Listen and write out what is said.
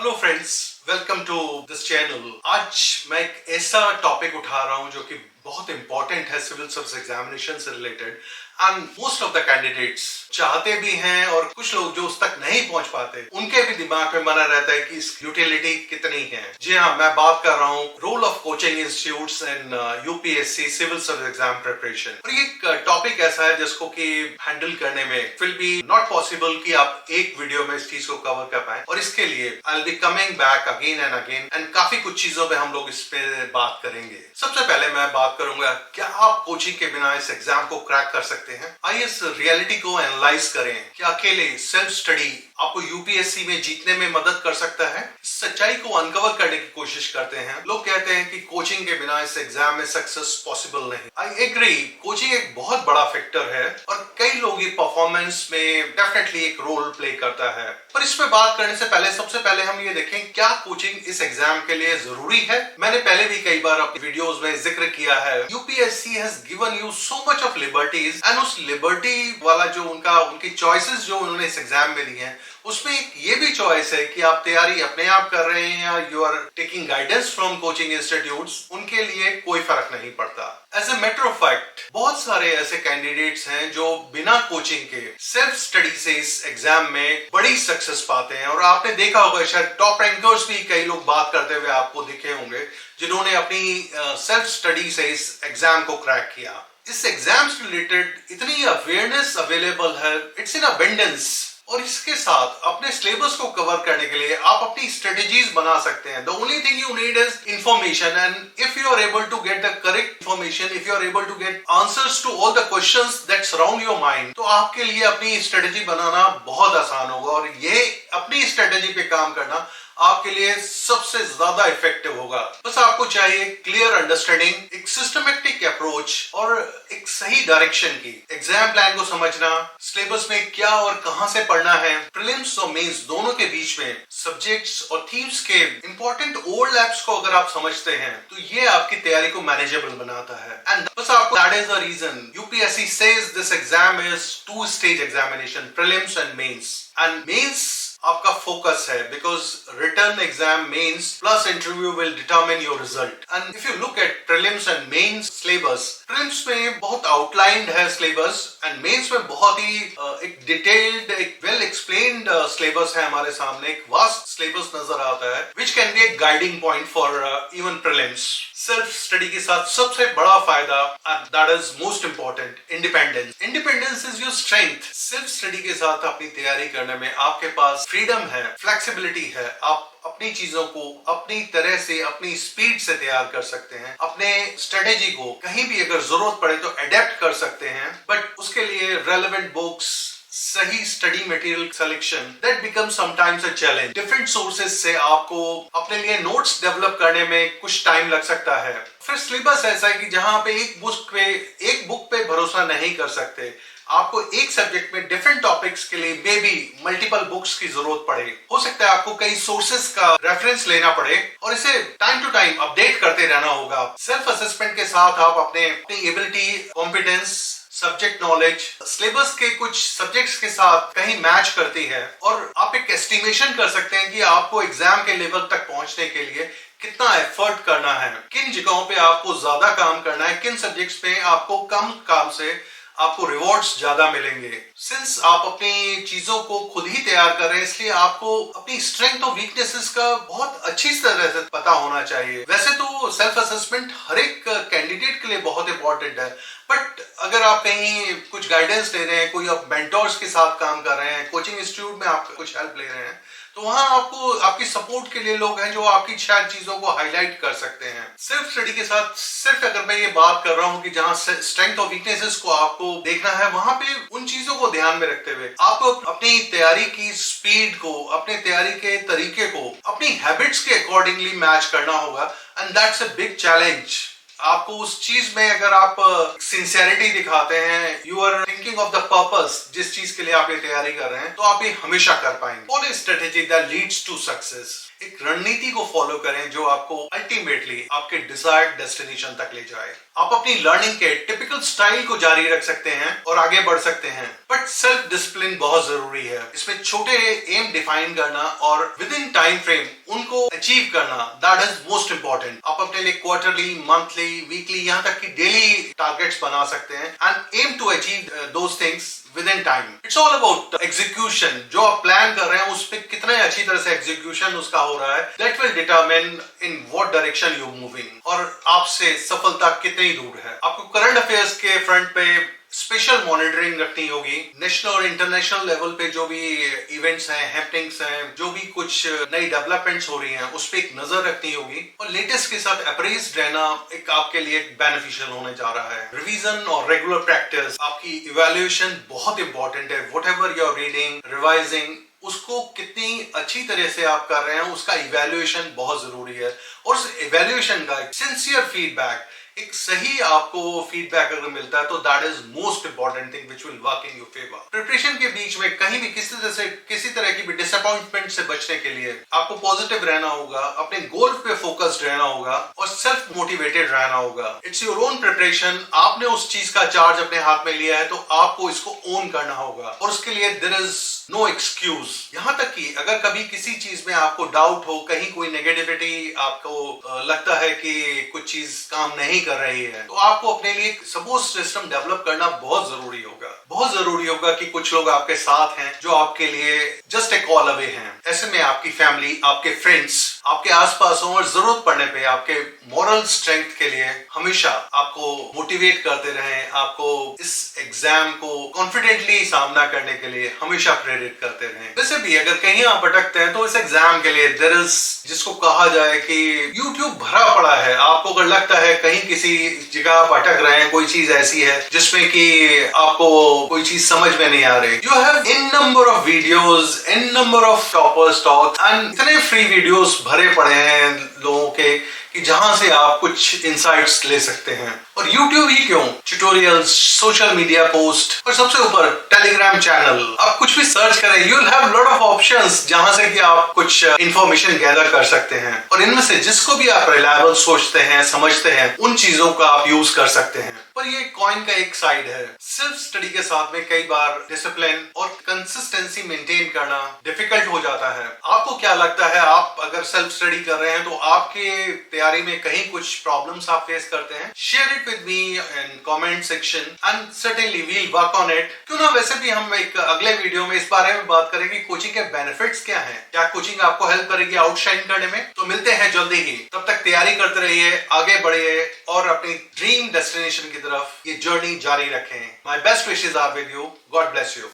Hello friends, welcome to this channel. आज मैं एक ऐसा टॉपिक उठा रहा हूं जो कि बहुत इंपॉर्टेंट है सिविल सर्विस एग्जामिनेशन से related and most of the candidates चाहते भी हैं और कुछ लोग जो उस तक नहीं पहुंच पाते उनके भी दिमाग में बना रहता है कि इसकी यूटिलिटी कितनी है। जी हाँ, मैं बात कर रहा हूँ role of coaching institutes in UPSC civil service exam preparation. और ये टॉपिक ऐसा है जिसको कि हैंडल करने में विल बी नॉट पॉसिबल कि आप एक वीडियो में इस चीज को कवर कर पाए, और इसके लिए I will be coming back again and again and काफी कुछ चीजों पे हम लोग इस पे बात करेंगे। सबसे पहले मैं बात करूंगा क्या आप कोचिंग के बिना इस एग्जाम को क्रैक कर सकते हैं। आइए इस रियलिटी को एनालाइज करें कि अकेले सेल्फ स्टडी आपको यूपीएससी में जीतने में मदद कर सकता है। इस सच्चाई को अनकवर करने की कोशिश करते हैं। लोग कहते हैं कि कोचिंग के बिना इस एग्जाम में सक्सेस पॉसिबल नहीं। आई एग्री, कोचिंग एक बहुत बड़ा फैक्टर है और कई लोग ये परफॉर्मेंस में डेफिनेटली एक रोल प्ले करता है। पर इस पे बात करने से पहले सबसे पहले हम ये देखें क्या कोचिंग इस एग्जाम के लिए जरूरी है। मैंने पहले भी कई बार अपनी वीडियोस में जिक्र किया है, UPSC has given you so much of liberties and उस लिबर्टी वाला जो उनकी चॉइसेस जो उन्होंने इस एग्जाम में दी हैं उसमें एक ये भी चॉइस है कि आप तैयारी अपने आप कर रहे हैं या you are taking guidance from coaching institutes, उनके लिए कोई फर्क नहीं पड़ता। As a matter of fact बहुत सारे ऐसे कैंडिडेट्स हैं जो बिना कोचिंग के सेल्फ स्टडी से इस एग्जाम में बड़ी सक्सेस पाते हैं। और आपने देखा होगा शायद टॉप रैंकर्स भी कई लोग बात करते हुए आपको दिखे होंगे जिन्होंने अपनी सेल्फ स्टडी से इस एग्जाम को क्रैक किया। इस एग्जाम से रिलेटेड इतनी अवेयरनेस अवेलेबल है, इट्स इन अबंडेंस। और इसके साथ अपने सिलेबस को कवर करने के लिए आप अपनी स्ट्रेटेजीज बना सकते हैं। The only thing you need is information and if you are able to get the correct information, if you are able to get answers to all the questions that surround your mind, तो आपके लिए अपनी strategy बनाना बहुत आसान होगा। और ये अपनी स्ट्रेटेजी पे काम करना आपके लिए सबसे ज्यादा इफेक्टिव होगा। बस आपको चाहिए क्लियर अंडरस्टैंडिंग, एक सिस्टमेटिक अप्रोच और एक सही डायरेक्शन की। एग्जाम प्लान को समझना, सिलेबस में क्या और कहां से पढ़ना है, प्रीलिम्स और मेंस दोनों के बीच में सब्जेक्ट्स और थीम्स के इंपॉर्टेंट ओवरलैप्स को अगर आप समझते हैं तो ये आपकी तैयारी को मैनेजेबल बनाता है। एंड बस आपको that is the reason UPSC says this exam is 2 stage examination, prelims and mains. And mains आपका फोकस है because written exam mains plus interview will determine your result. And if you look at prelims and mains syllabus, prelims में बहुत outlined है syllabus and mains में बहुत ही एक detailed, एक well explained syllabus है हमारे सामने, एक वास्ट सिलेबस नजर आता है which can be A guiding point for even prelims. Self study के साथ सबसे बड़ा फायदा and that is most important, independence. Independence is your strength. Self study के साथ अपनी तैयारी करने में आपके पास फ्रीडम है, फ्लेक्सिबिलिटी है। आप अपनी चीजों को अपनी तरह से अपनी स्पीड से तैयार कर सकते हैं, अपने स्ट्रेटेजी को कहीं भी अगर जरूरत पड़े तो अडेप्ट कर सकते हैं। बट उसके लिए रेलेवेंट बुक्स, सही study material selection, that become sometimes a challenge. Different sources से आपको अपने लिए नोट्स डेवलप करने में कुछ टाइम लग सकता है। फिर सिलेबस ऐसा है कि जहां पे एक बुक पे भरोसा नहीं कर सकते, आपको एक सब्जेक्ट में डिफरेंट टॉपिक्स के लिए मे बी मल्टीपल बुक्स की जरूरत पड़े। हो सकता है आपको कई सोर्सेज का रेफरेंस लेना पड़े और इसे टाइम टू टाइम अपडेट करते रहना होगा। सेल्फ असेसमेंट के साथ आप अपनी ability, competence, subject knowledge, syllabus के कुछ सब्जेक्ट्स के साथ कहीं मैच करती है और आप एक एस्टिमेशन कर सकते हैं कि आपको एग्जाम के लेवल तक पहुंचने के लिए कितना एफर्ट करना है, किन जगहों पे आपको ज्यादा काम करना है, किन सब्जेक्ट्स पे आपको कम काम से आपको रिवॉर्ड्स ज्यादा मिलेंगे। सिंस आप अपनी चीजों को खुद ही तैयार कर रहे हैं, इसलिए आपको अपनी स्ट्रेंथ और वीकनेसेस का बहुत अच्छी तरह से पता होना चाहिए। वैसे तो सेल्फ असेसमेंट हर एक कैंडिडेट के लिए बहुत इंपॉर्टेंट है, बट अगर आप कहीं कुछ गाइडेंस ले रहे हैं, कोई आप मेंटोर्स के साथ काम कर रहे हैं, कोचिंग इंस्टीट्यूट में आप कुछ हेल्प ले रहे हैं, तो वहां आपको आपकी सपोर्ट के लिए लोग हैं जो आपकी शायद चीजों को हाईलाइट कर सकते हैं। सेल्फ स्टडी के साथ सिर्फ अगर मैं ये बात कर रहा हूं कि जहां स्ट्रेंथ और वीकनेसेस को आपको देखना है, वहां पे उन चीजों को ध्यान में रखते हुए आपको अपनी तैयारी की स्पीड को, अपने तैयारी के तरीके को अपनी हैबिट्स के अकॉर्डिंगली मैच करना होगा। And that's a big challenge. आपको उस चीज में अगर आप सिंसियरिटी दिखाते हैं, you are thinking of the purpose, जिस चीज के लिए आप ये तैयारी कर रहे हैं, तो आप ये हमेशा कर पाएंगे। Follow strategy that leads to success. एक रणनीति को फॉलो करें जो आपको अल्टीमेटली आपके डिजायर्ड डेस्टिनेशन तक ले जाए। आप अपनी लर्निंग के टिपिकल स्टाइल को जारी रख सकते हैं और आगे बढ़ सकते हैं, बट सेल्फ डिसिप्लिन बहुत जरूरी है। इसमें छोटे एम डिफाइन करना और विद इन टाइम फ्रेम उनको अचीव करना, दैट इज मोस्ट इंपॉर्टेंट। आप अपने लिए क्वार्टरली, मंथली, वीकली, यहाँ तक कि डेली टारगेट्स बना सकते हैं and aim to achieve those things within time. It's all about execution. जो आप प्लान कर रहे हैं उस पर कितने अच्छी तरह से एग्जीक्यूशन उसका हो रहा है, that will determine in what direction you moving और आपसे सफलता कितनी दूर है। आपको करंट अफेयर्स के फ्रंट पे स्पेशल मॉनिटरिंग रखनी होगी। नेशनल और इंटरनेशनल लेवल पे जो भी इवेंट्स हैं, हैपनिंग्स हैं, जो भी कुछ नई डेवलपमेंट्स हो रही हैं, उस पर एक नजर रखनी होगी और लेटेस्ट के साथ अप्रेज्ड रहना एक आपके लिए बेनिफिशियल होने जा रहा है। रिवीजन और रेगुलर प्रैक्टिस, आपकी इवैल्यूएशन बहुत इंपॉर्टेंट है। Whatever you are reading, revising, उसको कितनी अच्छी तरह से आप कर रहे हैं उसका इवैल्यूएशन बहुत जरूरी है। और उस इवैल्यूएशन का सिंसियर फीडबैक, एक सही आपको फीडबैक अगर मिलता है तो that is most important thing which will work in your favour. Preparation के बीच में कहीं भी किसी तरह की भी डिसअपॉइंटमेंट से बचने के लिए आपको पॉजिटिव रहना होगा, अपने गोल पे फोकस्ड रहना होगा और सेल्फ मोटिवेटेड रहना होगा। It's your own preparation. आपने उस चीज का चार्ज अपने हाथ में लिया है तो आपको इसको ओन करना होगा और उसके लिए देयर इज नो एक्सक्यूज। यहाँ तक कि अगर कभी किसी चीज में आपको डाउट हो, कहीं कोई नेगेटिविटी आपको लगता है कि कुछ चीज काम नहीं कर रही है, तो आपको अपने लिए सपोर्ट सिस्टम डेवलप करना बहुत जरूरी होगा। बहुत जरूरी होगा कि कुछ लोग आपके साथ हैं जो आपके लिए जस्ट ए कॉल अवे हैं। ऐसे में आपकी फैमिली, आपके फ्रेंड्स आपके आसपास हो और जरूरत पड़ने पे आपके मॉरल स्ट्रेंथ के लिए हमेशा आपको मोटिवेट करते रहें, आपको इस एग्जाम को कॉन्फिडेंटली सामना करने के लिए हमेशा प्रेरित करते रहें। वैसे भी अगर कहीं आप अटकते हैं तो इस एग्जाम के लिए देयर इज, जिसको कहा जाए कि यूट्यूब भरा पड़ा है। आपको अगर लगता है कहीं किसी जगह आप अटक रहे हैं, कोई चीज ऐसी है जिसमें कि आपको कोई चीज समझ में नहीं आ रही, you have in number of videos, in number of toppers talk and इतने फ्री वीडियोस भरे पड़े हैं लोगों के कि जहां से आप कुछ इंसाइट्स ले सकते हैं। और YouTube ही क्यों, ट्यूटोरियल्स, सोशल मीडिया पोस्ट और सबसे ऊपर टेलीग्राम चैनल। आप कुछ भी सर्च करें, you will have lot of options जहां से कि आप कुछ इंफॉर्मेशन गैदर कर सकते हैं और इनमें से जिसको भी आप रिलायबल सोचते हैं, समझते हैं, उन चीजों का आप यूज कर सकते हैं। पर ये कॉइन का एक साइड है। सेल्फ स्टडी के साथ में कई बार डिसिप्लिन और कंसिस्टेंसी मेंटेन करना डिफिकल्ट हो जाता है। आपको क्या लगता है, आप अगर सेल्फ स्टडी कर रहे हैं तो आपके तैयारी में कहीं कुछ प्रॉब्लम्स आप फेस करते हैं? Share it with me in comment section and certainly we will work on it. क्यों ना वैसे भी हम एक अगले वीडियो में इस बारे में बात करेंगे कोचिंग के बेनिफिट्स क्या हैं, क्या कोचिंग आपको हेल्प करेगी आउटशाइन करने में। तो मिलते हैं जल्दी ही, तब तक तैयारी करते रहिए, आगे बढ़िए और अपनी ड्रीम डेस्टिनेशन की तरफ ये जर्नी जारी रखें। My best wishes are with you. God bless you.